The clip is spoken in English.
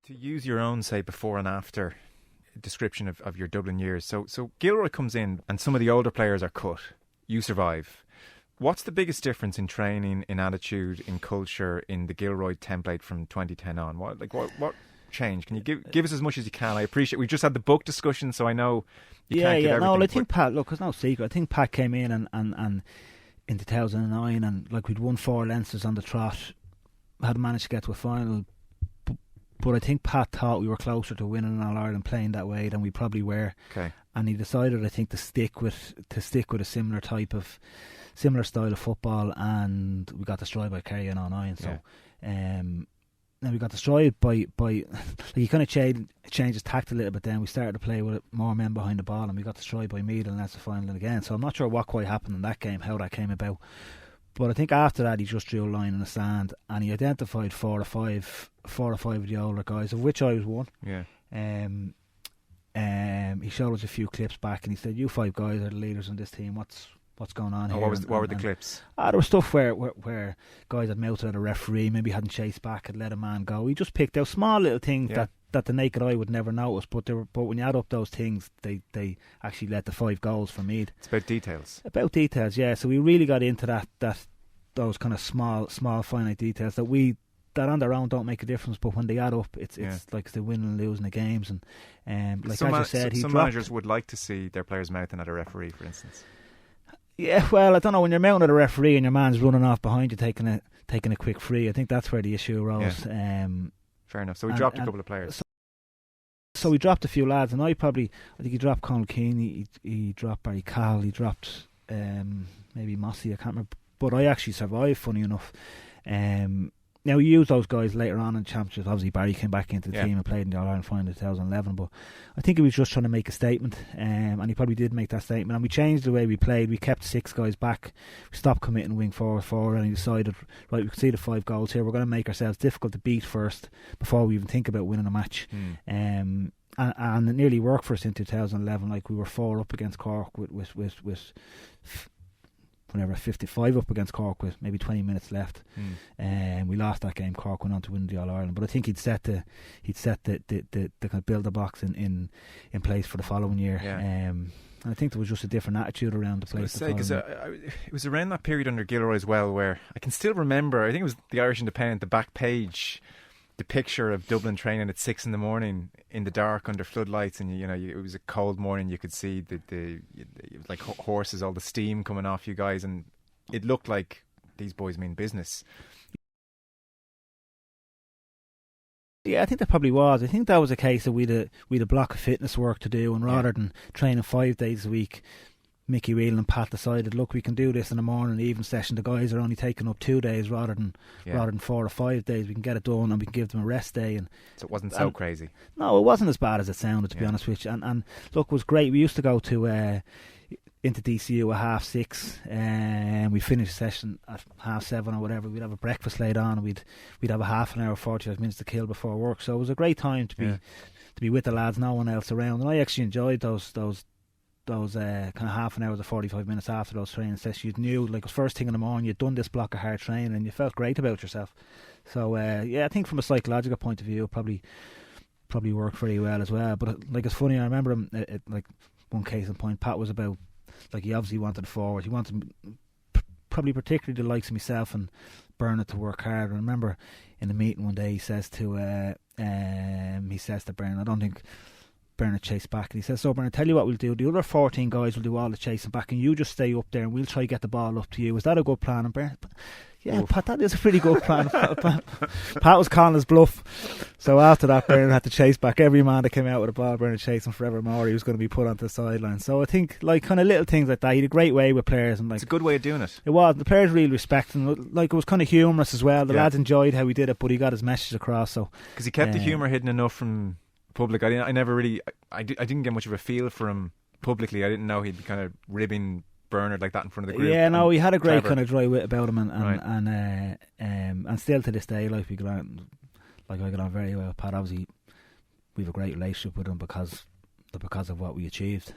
To use your own, say, before and after description of your Dublin years. So Gilroy comes in and some of the older players are cut. You survive. What's the biggest difference in training, in attitude, in culture, in the Gilroy template from 2010 on? What changed? Can you give us as much as you can? I appreciate we just had the book discussion, so I know you can't give everything. No, I think Pat, look, it's no secret. I think Pat came in and in 2009 and like we'd won 4 Leinsters on the trot, had managed to get to a final. But I think Pat thought we were closer to winning an All-Ireland playing that way than we probably were. Okay. And he decided, I think, to stick with a similar style of football, and we got destroyed by Kerry in 09. So, then we got destroyed by like he kind of changed his tact a little bit. Then we started to play with more men behind the ball, and we got destroyed by Meath, and that's the final again. So I'm not sure what quite happened in that game, how that came about. But I think after that he just drew a line in the sand and he identified 4 or 5 of the older guys, of which I was one. Yeah. He showed us a few clips back and he said, "You 5 guys are the leaders on this team. What's going on here?" What were the clips? There was stuff where guys had melted at a referee, maybe hadn't chased back, had let a man go. He just picked out small little things that the naked eye would never notice, but when you add up those things, they actually led to 5 goals for Meath. It's about details. Yeah. So we really got into those kind of small finite details that on their own don't make a difference, but when they add up, it's like the winning and losing the games. And like as you said, some managers would like to see their players mouthing at a referee, for instance. Yeah, well, I don't know, when you're mounting at a referee and your man's running off behind you taking a quick free, I think that's where the issue arose. Yeah. Fair enough. So we dropped a couple of players. So we dropped a few lads, and I think he dropped Conal Keane, he dropped Barry Cahill, he dropped maybe Mossy, I can't remember. But I actually survived, funny enough. Now, we used those guys later on in the Championship. Obviously, Barry came back into the team and played in the All-Ireland final in 2011. But I think he was just trying to make a statement, and he probably did make that statement. And we changed the way we played. We kept 6 guys back. We stopped committing wing forward, and he decided, right, we can see the 5 goals here. We're going to make ourselves difficult to beat first before we even think about winning a match. And it nearly worked for us in 2011. Like, we were 4 up against Cork with 55 up against Cork with maybe 20 minutes left, and we lost that game. Cork went on to win the All-Ireland, but I think he'd set the kind of build the box in place for the following year. And I think there was just a different attitude around the place. Because it was around that period under Gilroy as well, where I can still remember, I think it was the Irish Independent, the back page, the picture of Dublin training at 6 a.m. in the dark under floodlights, and it was a cold morning. You could see the like horses, all the steam coming off you guys, and it looked like these boys mean business. Yeah, I think that probably was. I think that was a case that we'd a block of fitness work to do, and rather than training 5 days a week, Mickey Whelan and Pat decided, look, we can do this in the morning, evening session. The guys are only taking up 2 days rather than 4 or 5 days. We can get it done, and we can give them a rest day. And so it wasn't so crazy. No, it wasn't as bad as it sounded, to be honest with you. And look, it was great. We used to go to into DCU at 6:30, and we finished the session at 7:30 or whatever. We'd have a breakfast laid on, and we'd have a half an hour, 45 minutes to kill before work. So it was a great time to be with the lads, no one else around. And I actually enjoyed those kind of half an hour to 45 minutes after those training sessions. You knew, like, it was first thing in the morning, you'd done this block of hard training and you felt great about yourself. So I think from a psychological point of view, it probably worked very well as well. But like, it's funny, I remember him, like, one case in point, Pat was about, like, he obviously wanted a forward. He wanted probably particularly the likes of myself and Bernard to work hard. I remember in the meeting one day he says to Bernard, I don't think Bernard chased back, and he says, "So Bernard, tell you what we'll do. The other 14 guys will do all the chasing back, and you just stay up there, and we'll try to get the ball up to you. Is that a good plan?" And Bernard, Pat, that is a pretty good plan. Pat was calling his bluff. So after that, Bernard had to chase back every man that came out with a ball. Bernard chased him forevermore. He was going to be put onto the sideline. So I think, like, kind of little things like that. He had a great way with players, and like, it's a good way of doing it. It was. The players really respected him. Like, it was kind of humorous as well. The lads enjoyed how he did it, but he got his message across. So because he kept the humour hidden enough from public. I never really, I didn't get much of a feel for him publicly. I didn't know he'd be kind of ribbing Bernard like that in front of the group. Yeah, no, he had a great kind of dry wit about him, and still to this day, like, I get on very well with Pat. Obviously, we have a great relationship with him because of what we achieved.